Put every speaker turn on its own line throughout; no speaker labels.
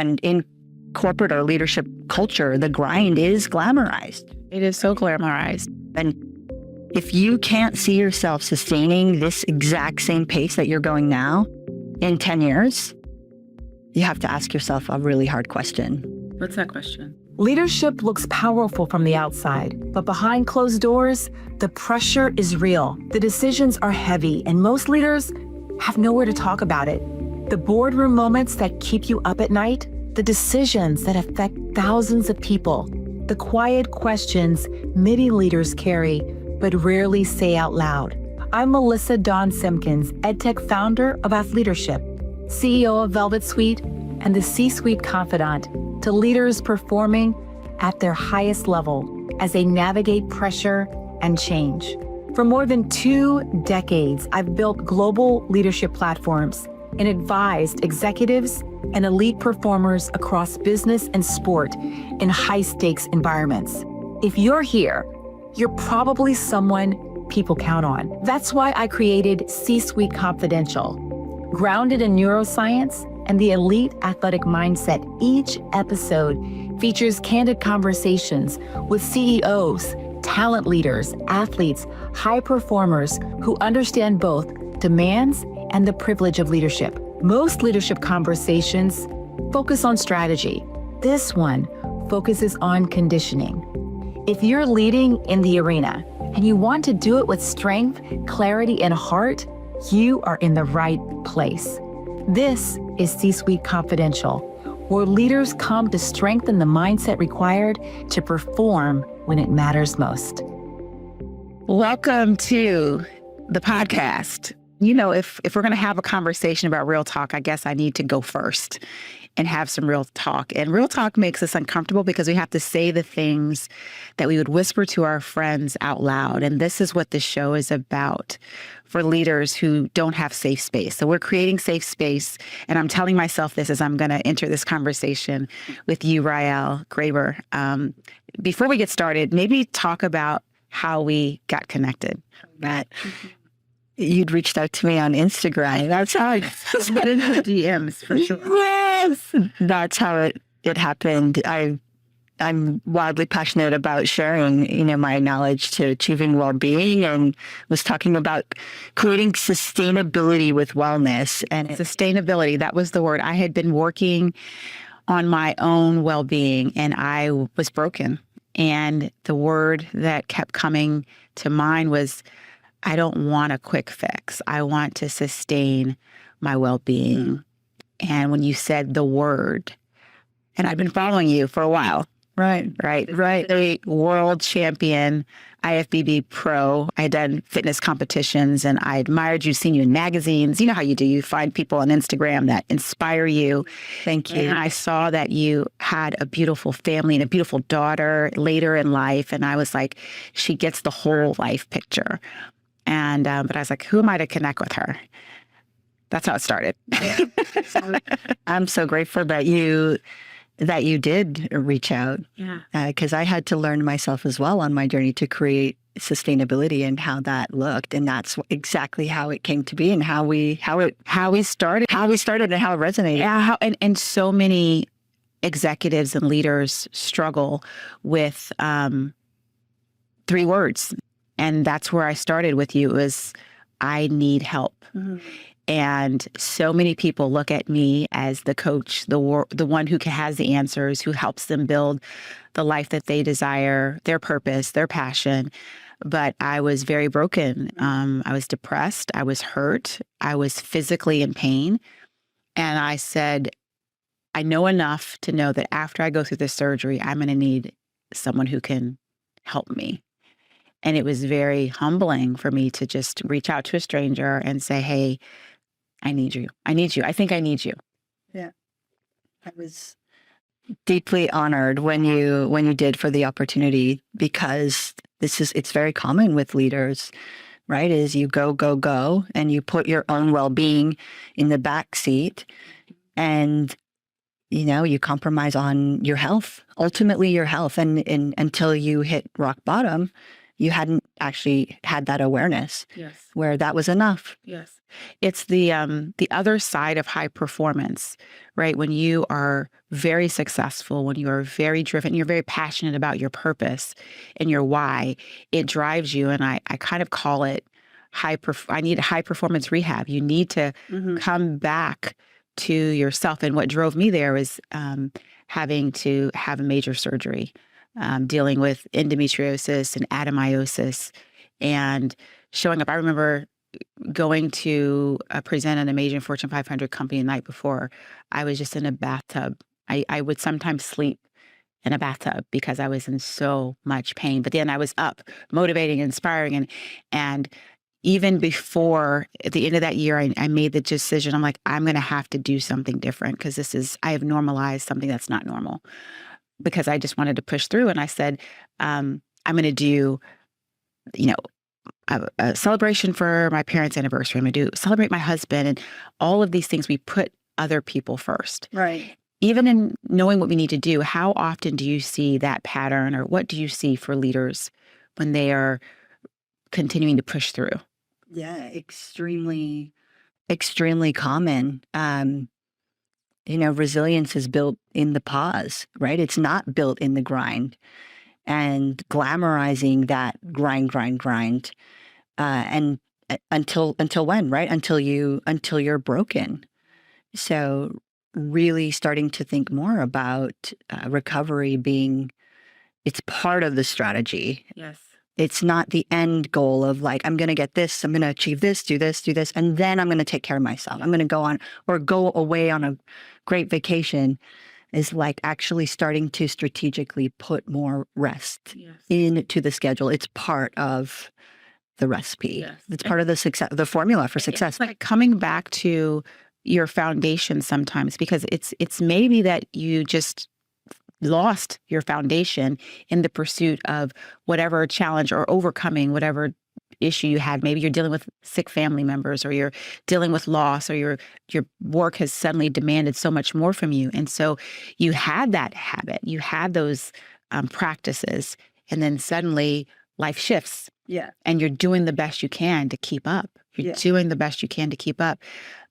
And in corporate or leadership culture, the grind is glamorized.
It is so glamorized.
And if you can't see yourself sustaining this exact same pace that you're going now in 10 years, you have to ask yourself a really hard question.
What's that question?
Leadership looks powerful from the outside, but behind closed doors, the pressure is real. The decisions are heavy, and most leaders have nowhere to talk about it. The boardroom moments that keep you up at night, the decisions that affect thousands of people, the quiet questions many leaders carry but rarely say out loud. I'm Melissa Dawn Simkins, EdTech founder of AthLeadership, CEO of Velvet Suite, and the C-Suite confidant to leaders performing at their highest level as they navigate pressure and change. For more than 2 decades, I've built global leadership platforms and advised executives and elite performers across business and sport in high-stakes environments. If you're here, you're probably someone people count on. That's why I created C-Suite Confidential. Grounded in neuroscience and the elite athletic mindset, each episode features candid conversations with CEOs, talent leaders, athletes, high performers who understand both demands and the privilege of leadership. Most leadership conversations focus on strategy. This one focuses on conditioning. If you're leading in the arena and you want to do it with strength, clarity, and heart, you are in the right place. This is C-Suite Confidential, where leaders come to strengthen the mindset required to perform when it matters most.
Welcome to the podcast. You know, if we're going to have a conversation about real talk, I guess I need to go first and have some real talk. And real talk makes us uncomfortable because we have to say the things that we would whisper to our friends out loud. And this is what this show is about for leaders who don't have safe space. So we're creating safe space. And I'm telling myself this as I'm going to enter this conversation with you, Ryall Graber. Before we get started, maybe talk about how we got connected.
Matt, you'd reached out to me on Instagram. That's how it
But in the DMs, for sure.
Yes, that's how it happened. I'm wildly passionate about sharing, my knowledge to achieving well-being, and was talking about creating sustainability with wellness. And
Sustainability, that was the word. I had been working on my own well-being, and I was broken. And the word that kept coming to mind was, I don't want a quick fix. I want to sustain my well-being. And when you said the word, and I've been following you for a while. Right. A world champion, IFBB pro. I had done fitness competitions, and I admired you, seen you in magazines. You know how you do. You find people on Instagram that inspire you.
Thank you.
And I saw that you had a beautiful family and a beautiful daughter later in life. And I was like, she gets the whole life picture. And but I was like, who am I to connect with her? That's how it started.
I'm so grateful that you did reach out.
Yeah.
Because I had to learn myself as well on my journey to create sustainability and how that looked. And that's exactly how it came to be and how we started and how it resonated.
Yeah. And so many executives and leaders struggle with 3 words. And that's where I started with you, is I need help. Mm-hmm. And so many people look at me as the coach, the one who has the answers, who helps them build the life that they desire, their purpose, their passion. But I was very broken. I was depressed. I was hurt. I was physically in pain. And I said, I know enough to know that after I go through this surgery, I'm going to need someone who can help me. And it was very humbling for me to just reach out to a stranger and say, hey, I need you. I need you. I think I need you.
Yeah. I was deeply honored when you did for the opportunity, because it's very common with leaders, right? Is you go, and you put your own well-being in the back seat, and you compromise on your health, ultimately your health. And until you hit rock bottom, you hadn't actually had that awareness
Yes.
where that was enough.
Yes. It's the other side of high performance, right? When you are very successful, when you are very driven, you're very passionate about your purpose and your why, it drives you. And I kind of call it I need a high performance rehab. You need to come back to yourself. And what drove me there was having to have a major surgery, dealing with endometriosis and adenomyosis and showing up. I remember going to present at a major Fortune 500 company the night before. I was just in a bathtub. I would sometimes sleep in a bathtub because I was in so much pain. But then I was up, motivating, inspiring. And even before, at the end of that year, I made the decision. I'm like, I'm going to have to do something different because I have normalized something that's not normal, because I just wanted to push through. And I said, I'm going to do, a celebration for my parents' anniversary. I'm going to celebrate my husband, and all of these things. We put other people first.
Right.
Even in knowing what we need to do, how often do you see that pattern, or what do you see for leaders when they are continuing to push through?
Yeah, extremely, extremely common. Resilience is built in the pause, right? It's not built in the grind. And glamorizing that grind, and until when, right? Until you're broken. So really starting to think more about recovery being, it's part of the strategy.
Yes.
It's not the end goal of like, I'm going to get this, I'm going to achieve this, do this, and then I'm going to take care of myself. I'm going to go away on a great vacation. Is like actually starting to strategically put more rest into the schedule. It's part of the recipe. Yes. It's part of the success, the formula for success.
It's like coming back to your foundation sometimes, because it's maybe that you just lost your foundation in the pursuit of whatever challenge or overcoming whatever issue you had. Maybe you're dealing with sick family members, or you're dealing with loss, or your work has suddenly demanded so much more from you. And so you had that habit, you had those practices, and then suddenly life shifts.
Yeah.
And you're doing the best you can to keep up. You're doing the best you can to keep up.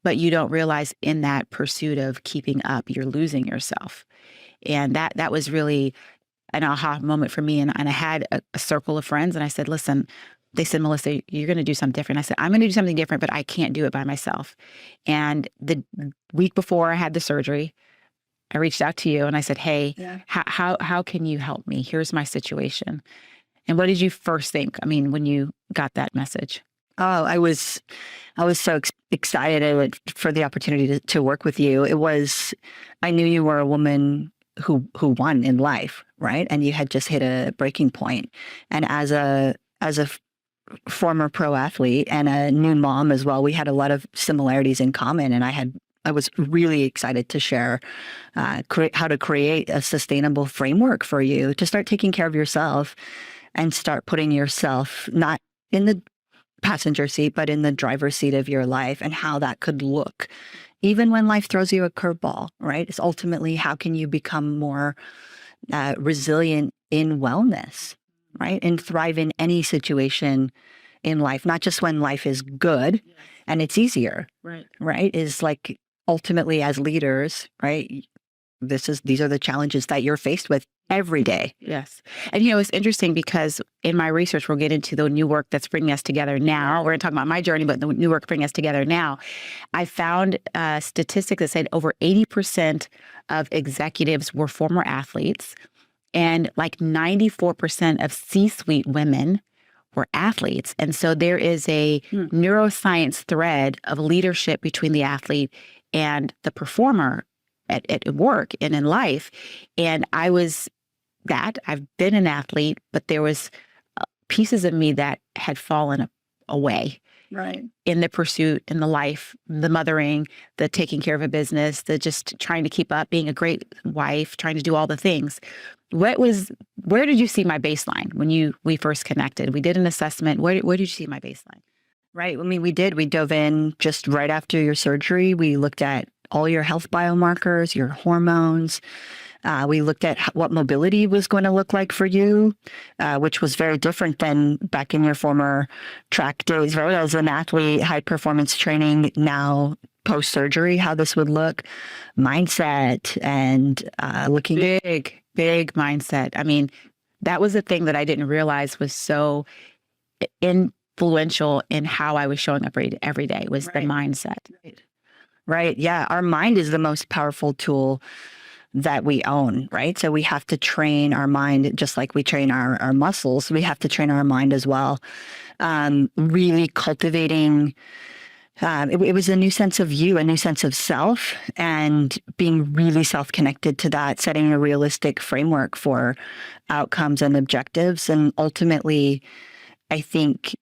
But you don't realize in that pursuit of keeping up, you're losing yourself. And that was really an aha moment for me. And I had a circle of friends, and I said, listen, they said, Melissa, you're going to do something different. I said, I'm going to do something different, but I can't do it by myself. And the week before I had the surgery, I reached out to you and I said, hey, how can you help me? Here's my situation. And what did you first think? I mean, when you got that message?
Oh, I was so excited for the opportunity to work with you. I knew you were a woman who won in life, right? And you had just hit a breaking point. And as a former pro athlete and a new mom as well, we had a lot of similarities in common. And I was really excited to share how to create a sustainable framework for you to start taking care of yourself and start putting yourself not in the passenger seat, but in the driver's seat of your life, and how that could look. Even when life throws you a curveball, right? It's ultimately, how can you become more resilient in wellness, right? And thrive in any situation in life, not just when life is good and it's easier, right? Is like ultimately as leaders, right? These are the challenges that you're faced with every day.
Yes. And it's interesting because in my research, we'll get into the new work that's bringing us together now. We're going to talk about my journey, but the new work bringing us together now. I found statistics that said over 80% of executives were former athletes, and like 94% of C-suite women were athletes. And so there is a neuroscience thread of leadership between the athlete and the performer at work and in life. And I've been an athlete, but there was pieces of me that had fallen away.
Right.
In the pursuit, in the life, the mothering, the taking care of a business, the just trying to keep up, being a great wife, trying to do all the things. Where did you see my baseline when we first connected? We did an assessment. Where did you see my baseline?
Right. I mean, we dove in just right after your surgery. We looked at all your health biomarkers, your hormones, We looked at what mobility was going to look like for you, which was very different than back in your former track days, right? As an athlete, high performance training, now post-surgery, how this would look, mindset, and looking
big mindset. I mean, that was the thing that I didn't realize was so influential in how I was showing up every day was the mindset.
Right. Yeah. Our mind is the most powerful tool that we own, right? So we have to train our mind just like we train our muscles. We have to train our mind as well. Really cultivating, it was a new sense of you, a new sense of self, and being really self-connected to that, setting a realistic framework for outcomes and objectives. And ultimately, I think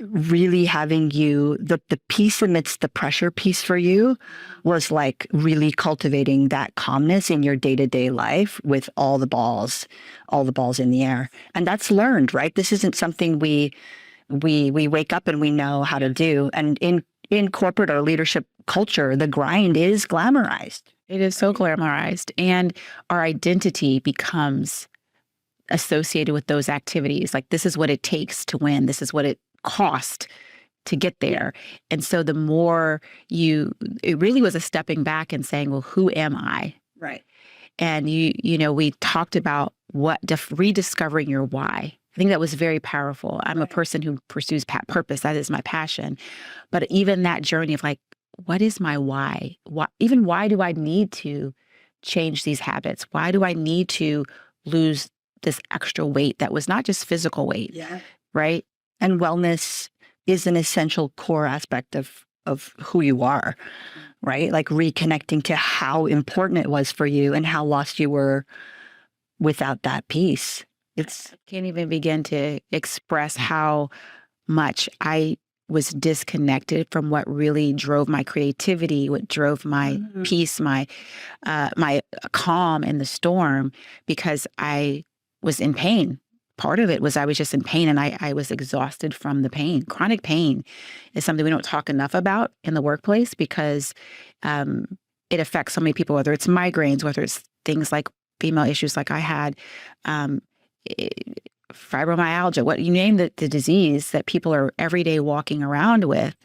really having you, the peace amidst the pressure piece for you was like really cultivating that calmness in your day-to-day life with all the balls in the air. And that's learned, right? This isn't something we wake up and we know how to do. And in corporate or leadership culture, the grind is glamorized.
It is so glamorized. And our identity becomes associated with those activities. Like, this is what it takes to win. This is what it cost to get there. And so the more it really was a stepping back and saying, well, who am I?
Right.
And we talked about rediscovering your why. I think that was very powerful. I'm a person who pursues purpose. That is my passion. But even that journey of like, what is my why? Why do I need to change these habits? Why do I need to lose this extra weight that was not just physical weight?
Yeah.
Right.
And wellness is an essential core aspect of who you are, right? Like reconnecting to how important it was for you and how lost you were without that piece. I
can't even begin to express how much I was disconnected from what really drove my creativity, what drove my peace, my calm in the storm, because I was in pain. Part of it was I was just in pain, and I was exhausted from the pain. Chronic pain is something we don't talk enough about in the workplace because it affects so many people, whether it's migraines, whether it's things like female issues like I had, fibromyalgia, what you name the disease that people are every day walking around with,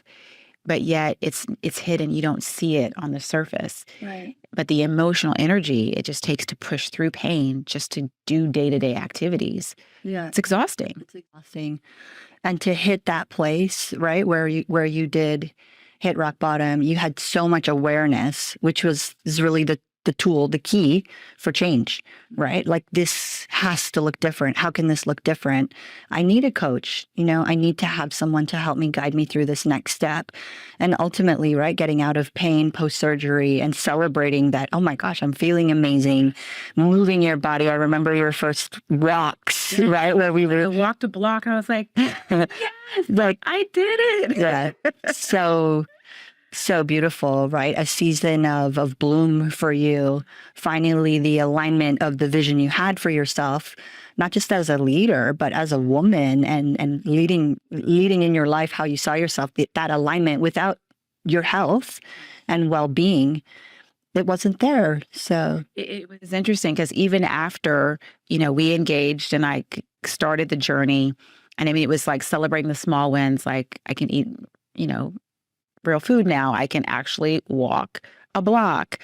but yet it's hidden. You don't see it on the surface.
Right.
But the emotional energy it just takes to push through pain just to do day-to-day activities.
Yeah.
It's exhausting.
It's exhausting. And to hit that place, right, where you did hit rock bottom, you had so much awareness, which is really the tool, the key for change, right? Like, this has to look different. How can this look different? I need a coach, I need to have someone to help me guide me through this next step. And ultimately, right, getting out of pain post-surgery and celebrating that, oh my gosh, I'm feeling amazing, moving your body. I remember your first walks, right? Where I
walked a block and I was like, yes, like I did it.
Yeah. So beautiful, right? A season of bloom for you. Finally, the alignment of the vision you had for yourself, not just as a leader, but as a woman, and leading in your life how you saw yourself. That alignment without your health and well-being, it wasn't there. So
it was interesting because even after we engaged and I started the journey, and I mean it was like celebrating the small wins. Like, I can eat real food now. I can actually walk a block.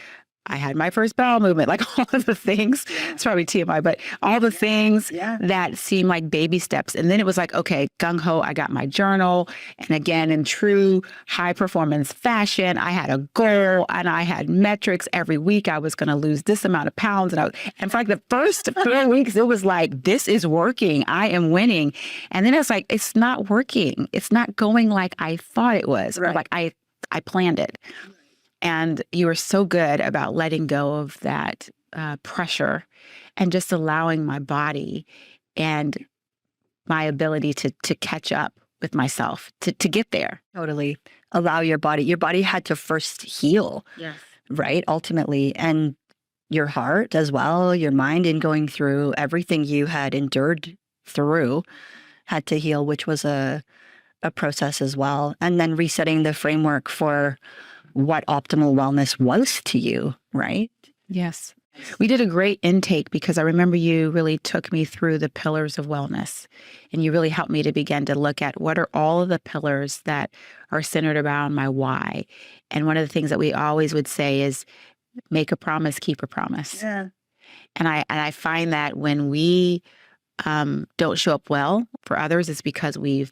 I had my first bowel movement, like all of the things. It's probably TMI, but all the things that seem like baby steps. And then it was like, okay, gung-ho, I got my journal. And again, in true high performance fashion, I had a goal and I had metrics. Every week I was going to lose this amount of pounds. And for like the first 4 weeks, it was like, this is working. I am winning. And then it's like, it's not working. It's not going like I thought it was. Right. Like I planned it. And you were so good about letting go of that pressure and just allowing my body and my ability to catch up with myself, to get there.
Totally. Allow your body. Your body had to first heal, right? Ultimately. And your heart as well, your mind, in going through everything you had endured through, had to heal, which was a process as well. And then resetting the framework for what optimal wellness was to you, right?
Yes. We did a great intake because I remember you really took me through the pillars of wellness, and you really helped me to begin to look at what are all of the pillars that are centered around my why. And one of the things that we always would say is make a promise, keep a promise.
Yeah.
And I find that when we don't show up well for others, it's because we've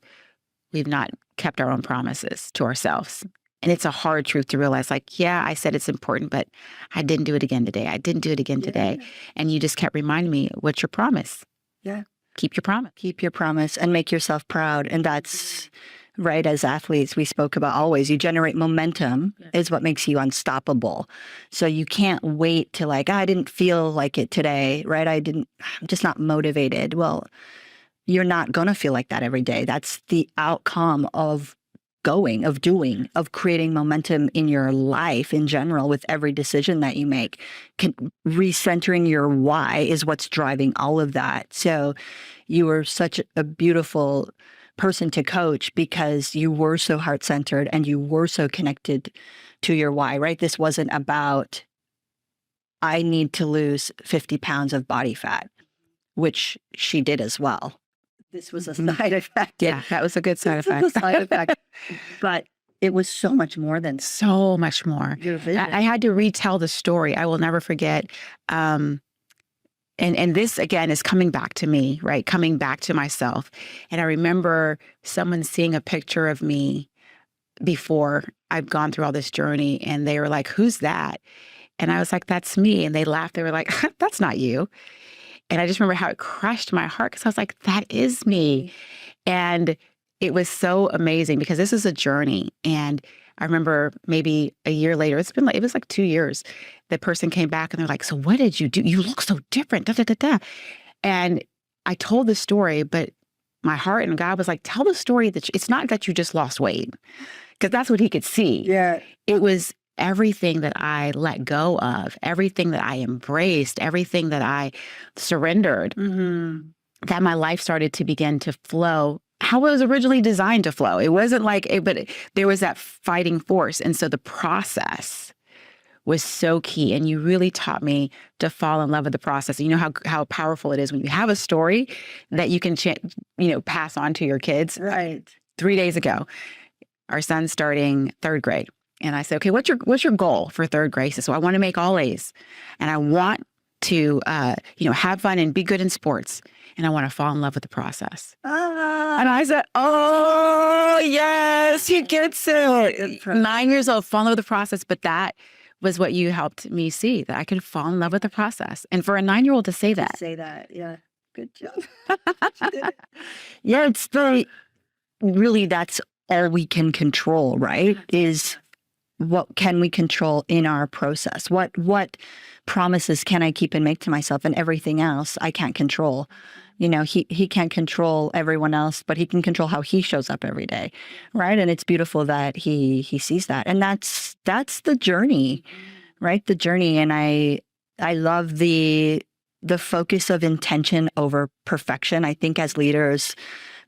not kept our own promises to ourselves. And it's a hard truth to realize, like, yeah, I said it's important, but I didn't do it again today. I didn't do it again today. And you just kept reminding me, what's your promise?
Yeah.
Keep your promise.
Keep your promise and make yourself proud. And that's right. As athletes, we spoke about always, you generate momentum is what makes you unstoppable. So you can't wait to like, I didn't feel like it today, right? I'm just not motivated. Well, you're not going to feel like that every day. That's the outcome of going, of doing, of creating momentum in your life in general with every decision that you make. Recentering your why is what's driving all of that. So you were such a beautiful person to coach because you were so heart-centered and you were so connected to your why, right? This wasn't about, I need to lose 50 pounds of body fat, which she did as well. This was a side effect.
Yeah, that was a good side effect.
A side effect. But it was so much more than
so much more.
Your vision.
I had to retell the story. I will never forget. And this, again, is coming back to me, right? Coming back to myself. And I remember someone seeing a picture of me before I've gone through all this journey. And they were like, who's that? And I was like, that's me. And they laughed. They were like, that's not you. And I just remember how it crushed my heart because I was like, that is me. And it was so amazing because this is a journey. And I remember maybe a year later, it was like 2 years, the person came back and they're like, so what did you do? You look so different, da, da, da, da. And I told the story, but my heart and God was like, tell the story that it's not that you just lost weight, because that's what he could see.
Yeah.
It was everything that I let go of, everything that I embraced, everything that I surrendered, that my life started to begin to flow how it was originally designed to flow. It wasn't like, there was that fighting force. And so the process was so key. And you really taught me to fall in love with the process. You know how powerful it is when you have a story that you can, pass on to your kids.
Right.
3 days ago, our son's starting third grade. And I said, okay, what's your goal for third grade? He said, so I want to make all A's and I want to, have fun and be good in sports. And I want to fall in love with the process. And I said, oh, yes, he gets it. 9 years old, fall in love with the process. But that was what you helped me see, that I could fall in love with the process. And for a 9-year-old to say that.
Yeah. Good job. Yeah, it's really that's all we can control, right? Is what can we control in our process? What promises can I keep and make to myself? And everything else I can't control. He can't control everyone else, but he can control how he shows up every day, right? And it's beautiful that he sees that, and that's the journey, right? The journey, and I love the focus of intention over perfection. I think as leaders,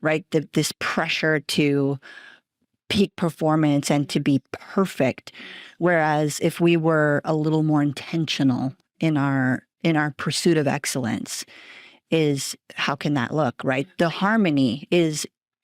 right, this pressure to peak performance and to be perfect. Whereas if we were a little more intentional in our pursuit of excellence, is how can that look, right? The harmony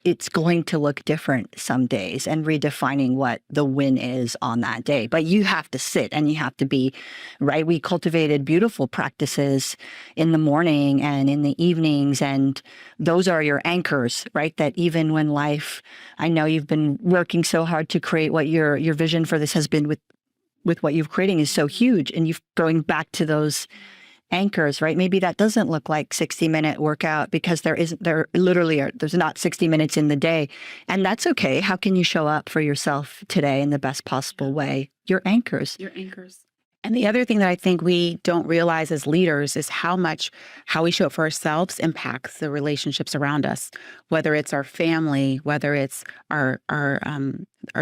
it's going to look different some days, and redefining what the win is on that day. But you have to sit and you have to be, right? We cultivated beautiful practices in the morning and in the evenings, and those are your anchors, right? That even when life, I know you've been working so hard to create what your vision for this has been with what you're creating is so huge, and you're going back to those anchors, right? Maybe that doesn't look like 60-minute workout because there's not 60 minutes in the day. And that's okay. How can you show up for yourself today in the best possible way? Your anchors. And the other thing that I think we don't realize as leaders is how we show up for ourselves impacts the relationships around us, whether it's our family, whether it's our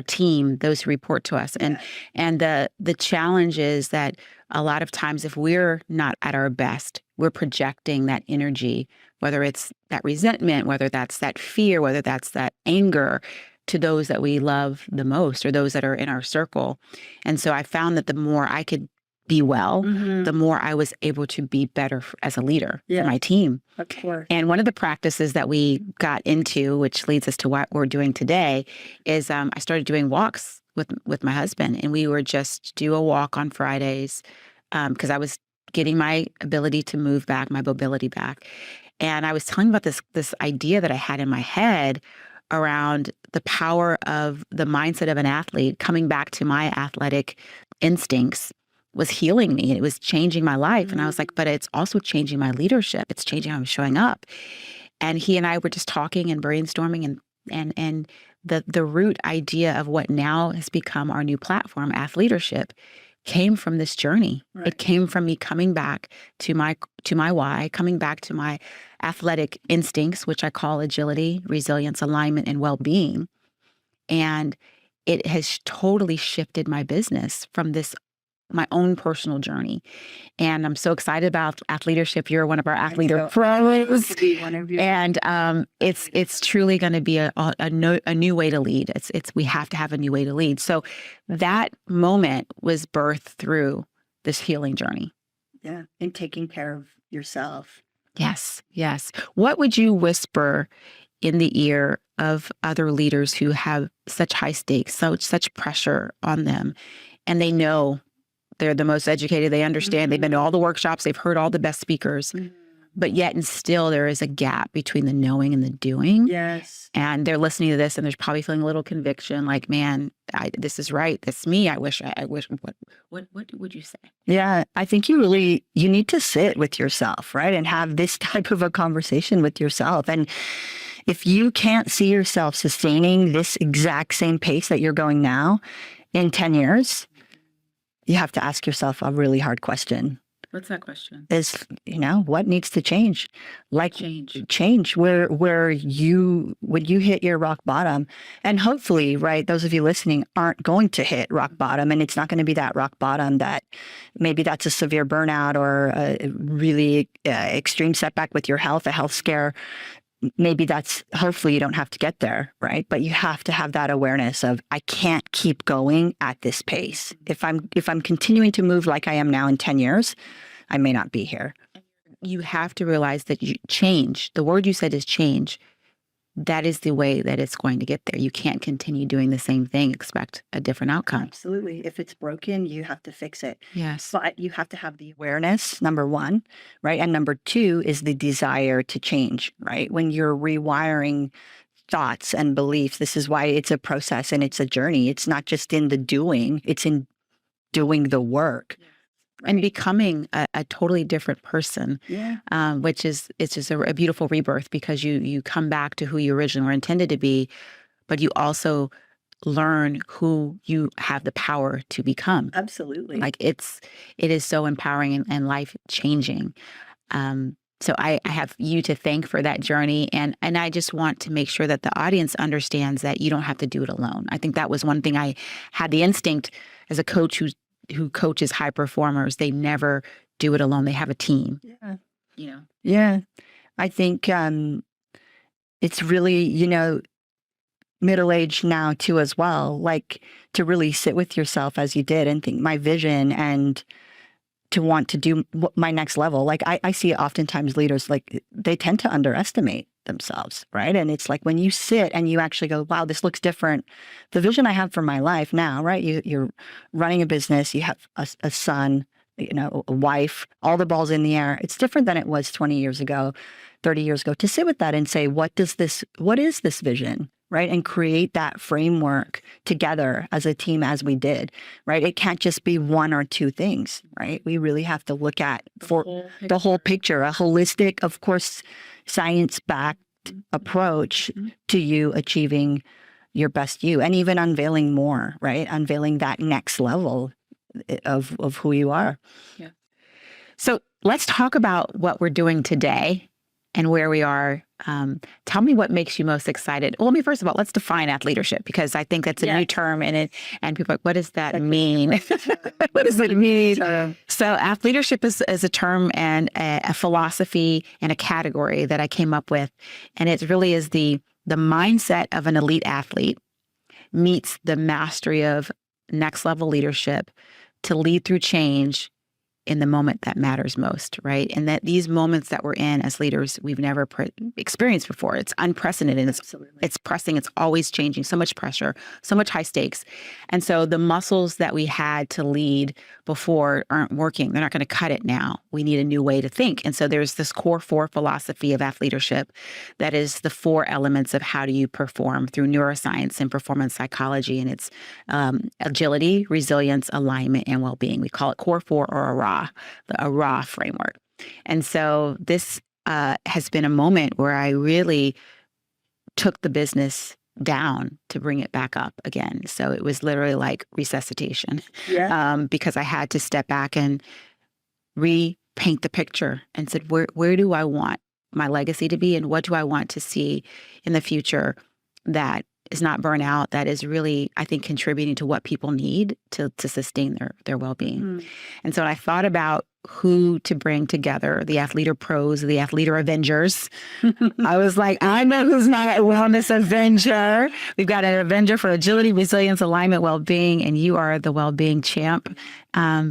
team, those who report to us. And the challenge is that a lot of times if we're not at our best, we're projecting that energy, whether it's that resentment, whether that's that fear, whether that's that anger, to those that we love the most or those that are in our circle. And so I found that the more I could
be well,
Mhm.
the more I was able to be better as a leader
Yeah.
for my team.
Of course.
And one of the practices that we got into, which leads us to what we're doing today, is I started doing walks with my husband, and we would just do a walk on Fridays because I was getting my ability to move back, my mobility back. And I was telling him about this idea that I had in my head around the power of the mindset of an athlete coming back to my athletic instincts was healing me. It was changing my life. And I was like, but it's also changing my leadership. It's changing how I'm showing up. And he and I were just talking and brainstorming and the root idea of what now has become our new platform, AthLeadership, came from this journey.
Right.
It came from me coming back to my why, coming back to my athletic instincts, which I call agility, resilience, alignment, and well-being. And it has totally shifted my business from my own personal journey. And I'm so excited about AthLeadership. You're one of our AthLeader pros.
To be one of you.
And it's truly going to be a new way to lead. We have to have a new way to lead. So that moment was birthed through this healing journey.
Yeah. And taking care of yourself.
Yes, yes. What would you whisper in the ear of other leaders who have such high stakes, such pressure on them, and they know they're the most educated, they understand, they've been to all the workshops, they've heard all the best speakers, but yet and still there is a gap between the knowing and the doing.
Yes.
And they're listening to this and they're probably feeling a little conviction, like, man, this is right. That's me. I wish. What would you say?
Yeah, I think you need to sit with yourself, right? And have this type of a conversation with yourself. And if you can't see yourself sustaining this exact same pace that you're going now in 10 years, you have to ask yourself a really hard question.
What's that question?
Is, what needs to change? Like change where when you hit your rock bottom, and hopefully, right, those of you listening aren't going to hit rock bottom, and it's not going to be that rock bottom that maybe that's a severe burnout or a really extreme setback with your health, a health scare. Maybe hopefully you don't have to get there, right? But you have to have that awareness of, I can't keep going at this pace. If I'm continuing to move like I am now in 10 years, I may not be here.
You have to realize that change, the word you said is change. That is the way that it's going to get there. You can't continue doing the same thing, expect a different outcome.
Absolutely. If it's broken, you have to fix it.
Yes.
But you have to have the awareness, number one, right? And number two is the desire to change, right? When you're rewiring thoughts and beliefs, this is why it's a process and it's a journey. It's not just in the doing, it's in doing the work.
Right. And becoming a totally different person, which is, it's just a beautiful rebirth, because you come back to who you originally were intended to be, but you also learn who you have the power to become.
Absolutely.
Like it is so empowering and life changing. So I have you to thank for that journey. And I just want to make sure that the audience understands that you don't have to do it alone. I think that was one thing I had the instinct as a coach who coaches high performers. They never do it alone. They have a team.
Yeah. Yeah. I think it's really, middle-aged now too as well, like to really sit with yourself as you did and think my vision and to want to do my next level. Like I see oftentimes leaders, like they tend to underestimate themselves, right? And it's like when you sit and you actually go, wow, this looks different. The vision I have for my life now, right? You're running a business, you have a son, a wife, all the balls in the air. It's different than it was 20 years ago, 30 years ago, to sit with that and say, what is this vision? Right? And create that framework together as a team, as we did, right? It can't just be one or two things, right? We really have to look at the whole picture, a holistic, of course, science-backed approach to you achieving your best you, and even unveiling more, right? Unveiling that next level of who you are.
Yeah. So let's talk about what we're doing today and where we are. Tell me what makes you most excited. Well, first of all, let's define AthLeadership, because I think that's a new term and people are like, what does that mean? What does it mean? So AthLeadership is a term and a philosophy and a category that I came up with. And it really is the mindset of an elite athlete meets the mastery of next level leadership to lead through change in the moment that matters most, right? And that these moments that we're in as leaders, we've never experienced before. It's unprecedented. It's pressing. It's always changing. So much pressure, so much high stakes. And so the muscles that we had to lead before aren't working. They're not going to cut it now. We need a new way to think. And so there's this core 4 philosophy of AthLeadership that is the 4 elements of how do you perform through neuroscience and performance psychology. And it's agility, resilience, alignment, and well-being. We call it core 4 or ARRA, the ARRA framework. And so this has been a moment where I really took the business down to bring it back up again. So it was literally like resuscitation, because I had to step back and repaint the picture and said, where do I want my legacy to be, and what do I want to see in the future that is not burnout, that is really, I think, contributing to what people need to sustain their well-being. And so when I thought about who to bring together, the AthLeader pros, the AthLeader Avengers, I was like, I know who's not a wellness Avenger. We've got an Avenger for agility, resilience, alignment, well-being, and you are the well-being champ,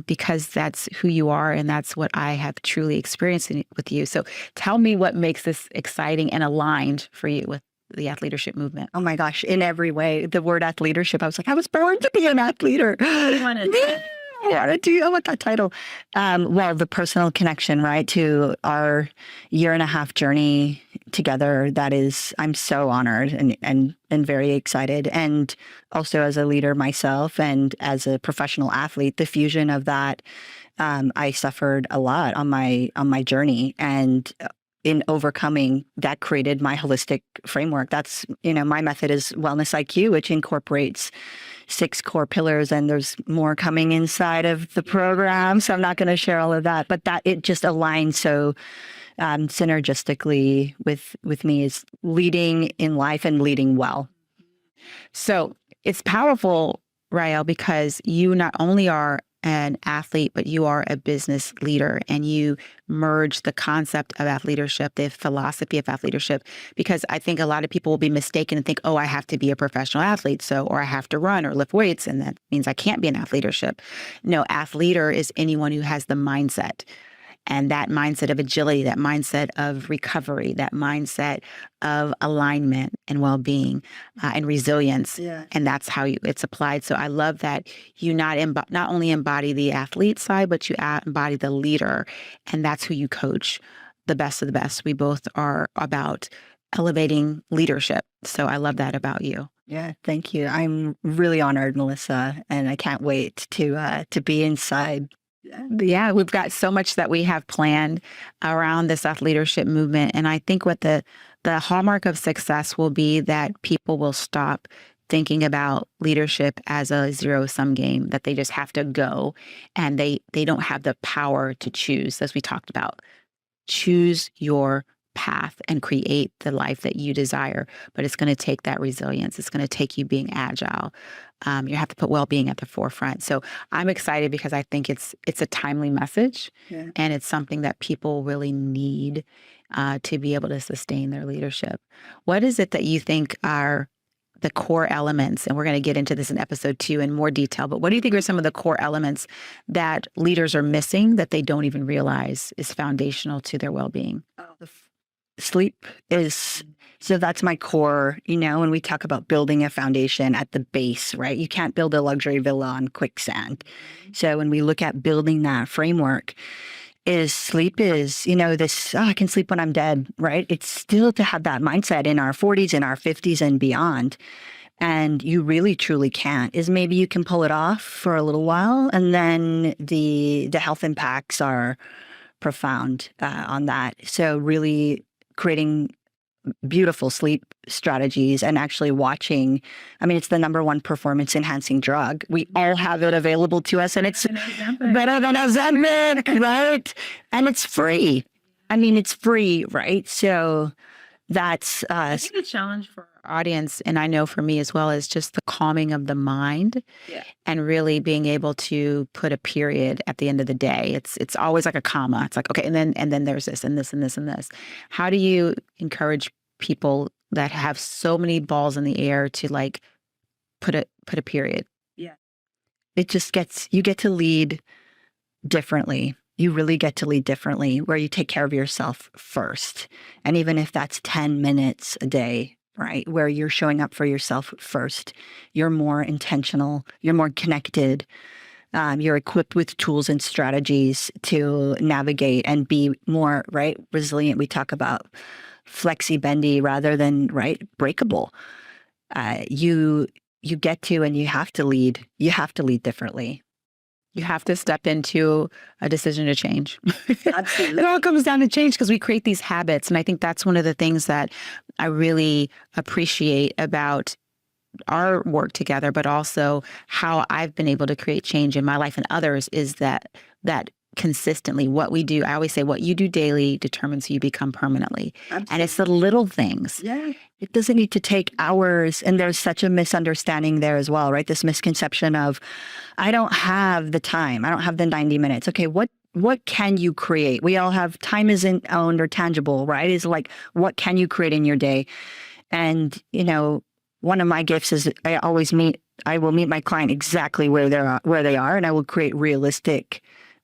because that's who you are, and that's what I have truly experienced with you. So tell me what makes this exciting and aligned for you with the AthLeadership movement.
Oh my gosh, in every way. The word AthLeadership, I was like, I was born to be an athleader. I want that title. Well, the personal connection, right, to our 1.5-year journey together, that is, I'm so honored and very excited. And also as a leader myself and as a professional athlete, the fusion of that, I suffered a lot on my journey, and in overcoming that created my holistic framework. That's, my method is Wellness IQ, which incorporates 6 core pillars, and there's more coming inside of the program. So I'm not going to share all of that, but that it just aligns so synergistically with me, is leading in life and leading well.
So it's powerful, Ryall, because you not only are an athlete, but you are a business leader, and you merge the concept of AthLeadership, the philosophy of AthLeadership, because I think a lot of people will be mistaken and think, oh, I have to be a professional athlete, or I have to run or lift weights, and that means I can't be an AthLeadership. No, AthLeader is anyone who has the mindset, and that mindset of agility, that mindset of recovery, that mindset of alignment and well-being and resilience. And that's how it's applied. So I love that you not only embody the athlete side, but you embody the leader. And that's who you coach, the best of the best. We both are about elevating leadership. So I love that about you.
Yeah, thank you. I'm really honored, Melissa, and I can't wait to be inside.
Yeah, we've got so much that we have planned around this AthLeadership movement. And I think what the hallmark of success will be that people will stop thinking about leadership as a zero-sum game, that they just have to go and they don't have the power to choose, as we talked about. Choose your path and create the life that you desire. But it's going to take that resilience. It's going to take you being agile. You have to put well-being at the forefront. So I'm excited because I think it's a timely message, and it's something that people really need to be able to sustain their leadership. What is it that you think are the core elements? And we're going to get into this in episode 2 in more detail, but what do you think are some of the core elements that leaders are missing that they don't even realize is foundational to their well-being?
Sleep is, so that's my core, when we talk about building a foundation at the base, right? You can't build a luxury villa on quicksand. So when we look at building that framework, sleep is, this, I can sleep when I'm dead, right? It's still to have that mindset in our 40s, in our 50s and beyond. And you really, truly can't. Is maybe you can pull it off for a little while, and then the health impacts are profound on that. So really creating beautiful sleep strategies and actually watching. It's the number 1 performance enhancing drug. We all have it available to us, and it's better than Ozempic, right? And it's free. It's free, right? So that's
I think the challenge for our audience, and I know for me as well, is just the calming of the mind, and really being able to put a period at the end of the day. It's always like a comma. It's like, okay, and then there's this and this and this and this. How do you encourage people that have so many balls in the air to put a period?
It just you get to lead differently. you really get to lead differently, where you take care of yourself first. And even if that's 10 minutes a day, right, where you're showing up for yourself first, you're more intentional, you're more connected, you're equipped with tools and strategies to navigate and be more, right, resilient. We talk about flexi-bendy rather than, right, breakable. You get to, and you have to lead. You have to lead differently.
You have to step into a decision to change.
Absolutely.
It all comes down to change because we create these habits. And I think that's one of the things that I really appreciate about our work together, but also how I've been able to create change in my life and others is that consistently what we do, I always say what you do daily determines who you become permanently.
Absolutely.
And it's the little things.
Yeah. It doesn't need to take hours. And there's such a misunderstanding there as well, right? This misconception of, I don't have the time. I don't have the 90 minutes. Okay, what can you create? We all have, time isn't owned or tangible, right? It's like, what can you create in your day? And, one of my gifts is I will meet my client exactly where they are, and I will create realistic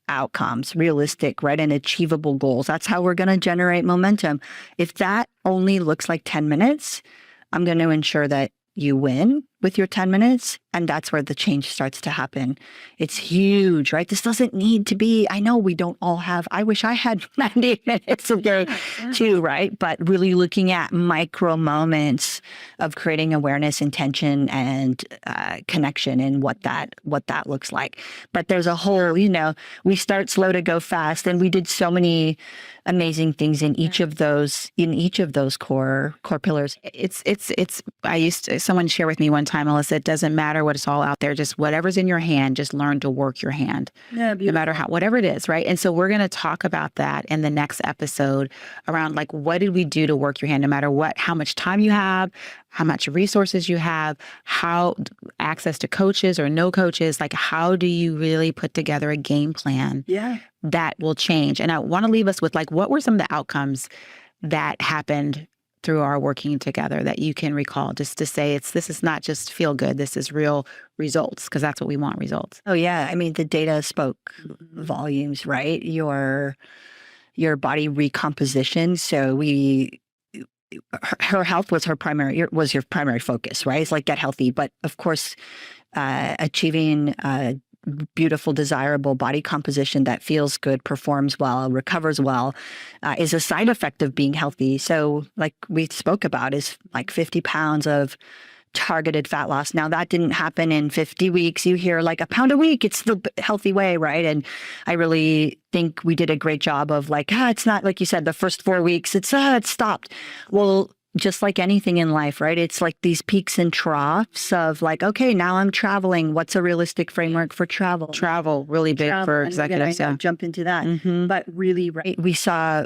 outcomes, realistic, right, and achievable goals. That's how we're going to generate momentum. If that only looks like 10 minutes, I'm going to ensure that you win with your 10 minutes. And that's where the change starts to happen. It's huge, right? This doesn't need to be, I know we don't all have, I wish I had 90 minutes a day too, right? But really looking at micro moments of creating awareness, intention, and connection and what that looks like. But there's a whole, we start slow to go fast. And we did so many amazing things in each of those core pillars.
Someone shared with me one time, Melissa, it doesn't matter what it's all out there, just whatever's in your hand, just learn to work your hand.
Yeah,
no matter whatever it is, right? And so we're going to talk about that in the next episode around like, what did we do to work your hand, no matter how much time you have, how much resources you have, how access to coaches or no coaches, like how do you really put together a game plan that will change? And I want to leave us with like, what were some of the outcomes that happened through our working together that you can recall, just to say this is not just feel good, this is real results, because that's what we want, results.
Oh yeah. I mean, the data spoke volumes, right? Your body recomposition. So her health was your primary focus, right? It's like get healthy. But of course, achieving beautiful, desirable body composition that feels good, performs well, recovers well, is a side effect of being healthy. So like we spoke about is like 50 pounds of targeted fat loss. Now that didn't happen in 50 weeks. You hear like a pound a week, it's the healthy way, right? And I really think we did a great job of like, it's not like you said, the first 4 weeks, it's stopped. Well, just like anything in life, right? It's like these peaks and troughs of like, okay, now I'm traveling. What's a realistic framework for travel?
Travel, really big for executives.
I jump into that.
Mm-hmm.
But really, right, we saw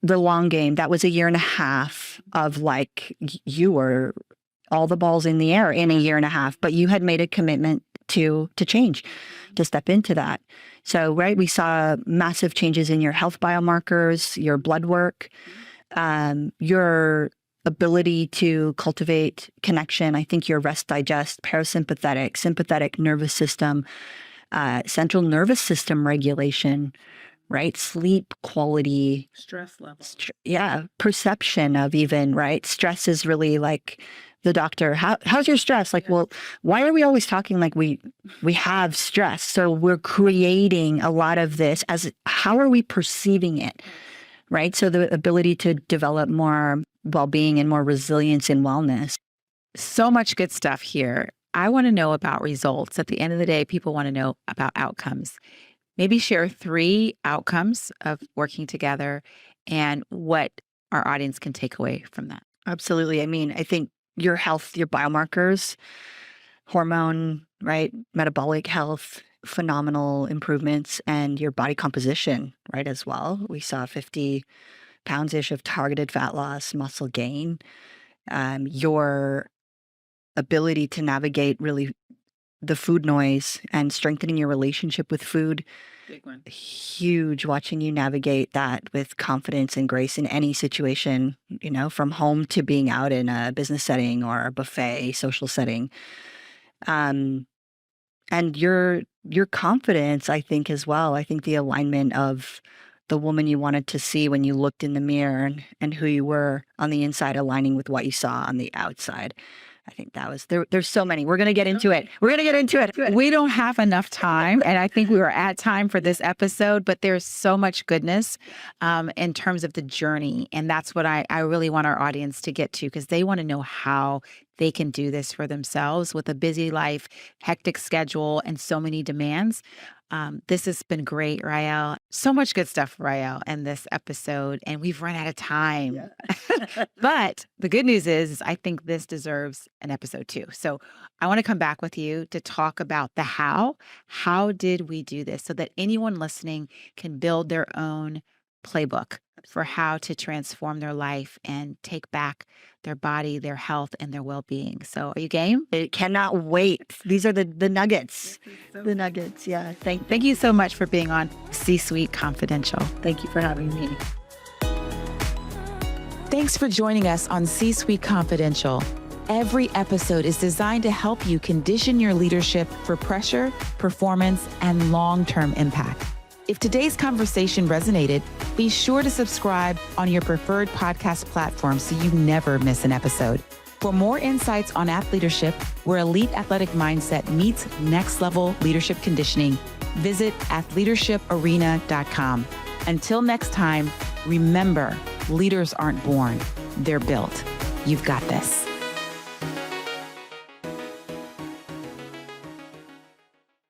the long game. That was a year and a half of like, you were all the balls in the air in a year and a half, but you had made a commitment to change, to step into that. So, right, we saw massive changes in your health biomarkers, your blood work, your ability to cultivate connection. I think your rest, digest, parasympathetic, sympathetic nervous system, central nervous system regulation, right? Sleep quality.
Stress level.
Perception of even, right? Stress is really like the doctor, how's your stress? Like, well, why are we always talking like we have stress? So we're creating a lot of this as how are we perceiving it, right? So the ability to develop more well-being and more resilience and wellness.
So much good stuff here. I want to know about results. At the end of the day, people want to know about outcomes. Maybe share 3 outcomes of working together and what our audience can take away from that.
Absolutely. I mean, I think your health, your biomarkers, hormone, right, metabolic health, phenomenal improvements, and your body composition, right, as well. We saw 50 pounds-ish of targeted fat loss, muscle gain, your ability to navigate really the food noise and strengthening your relationship with food.
Big one.
Huge, watching you navigate that with confidence and grace in any situation, from home to being out in a business setting or a buffet social setting. And your your confidence, I think, as well. I think the alignment of the woman you wanted to see when you looked in the mirror and who you were on the inside aligning with what you saw on the outside. I think that was there's so many. We're going to get into it.
We don't have enough time. And I think we were at time for this episode, but there's so much goodness in terms of the journey. And that's what I really want our audience to get to, because they want to know how they can do this for themselves with a busy life, hectic schedule, and so many demands. This has been great, Ryall. So much good stuff, Ryall, in this episode, and we've run out of time. Yeah. But the good news is I think this deserves an episode 2. So I want to come back with you to talk about the how. How did we do this so that anyone listening can build their own playbook for how to transform their life and take back their body, their health, and their well-being. So are you game?
I cannot wait. These are the nuggets. The nuggets, yeah.
Thank you so much for being on C-Suite Confidential.
Thank you for having me.
Thanks for joining us on C-Suite Confidential. Every episode is designed to help you condition your leadership for pressure, performance, and long-term impact. If today's conversation resonated, be sure to subscribe on your preferred podcast platform so you never miss an episode. For more insights on AthLeadership, where elite athletic mindset meets next-level leadership conditioning, visit athleadershiparena.com. Until next time, remember, leaders aren't born, they're built. You've got this.